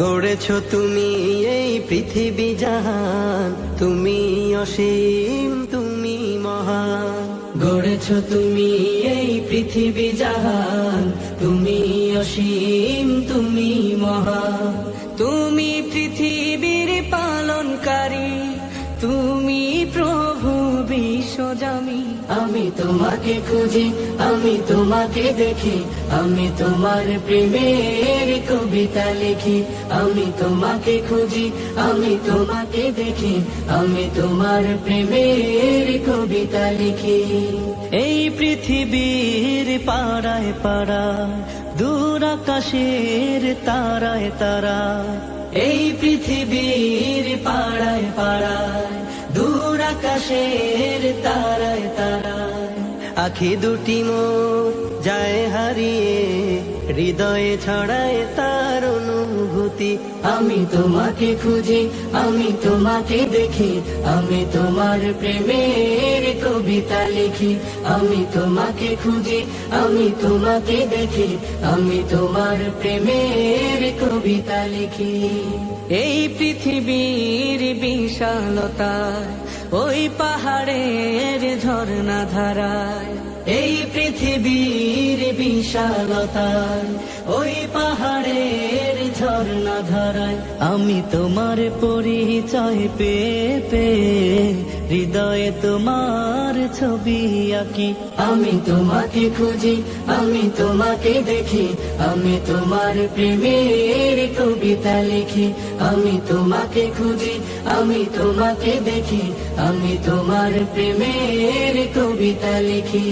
গড়েছ তুমি এই পৃথিবী জাহান, তুমি অসীম তুমি মহান। গড়েছ তুমি এই পৃথিবী জাহান, তুমি অসীম তুমি মহান। তুমি পৃথিবীর পালনকারী, তুমি প্রভু বিশ্বজামি। আমি তোমাকে খুঁজি, আমি তোমাকে দেখি, আমি তোমার প্রেমের কবিতা লিখি। আমি তোমাকে খুঁজি, আমি তোমাকে দেখি, আমি তোমার প্রেমের কবিতা লিখি। এই পৃথিবীর পাড়ায় পাড়ায়, দূর আকাশের তারায় তারায়, এই পৃথিবীর পাড়ায় পাড়ায়, দূর আকাশের তারায় তারায়, আখি দুটি মোর যায় হারিয়ে, হৃদয়ে ছড়ায় তার অনুভূতি। আমি তোমাকে খুঁজি, আমি তোমাকে দেখি, আমি তোমার প্রেমের কবিতা লিখি। আমি তোমাকে খুঁজি, আমি তোমাকে দেখি, আমি তোমার প্রেমের কবিতা লিখি। এই পৃথিবীর বিশালতায়, ওই পাহাড়ের ঝর্ণা ধারায়, এই পৃথিবীর বিশালতায়, ওই পাহাড়ের ঝর্ণা ধারায়, আমি তোমার পরিচয় পেয়ে পেয়ে হৃদয়ে তোমার ছবি আঁকি। আমি তোমাকে খুঁজি, আমি তোমাকে দেখি, আমি তোমার প্রেমের কবিতা লিখি। আমি তোমাকে খুঁজি, আমি তোমাকে দেখি, আমি তোমার প্রেমের কবিতা লিখি।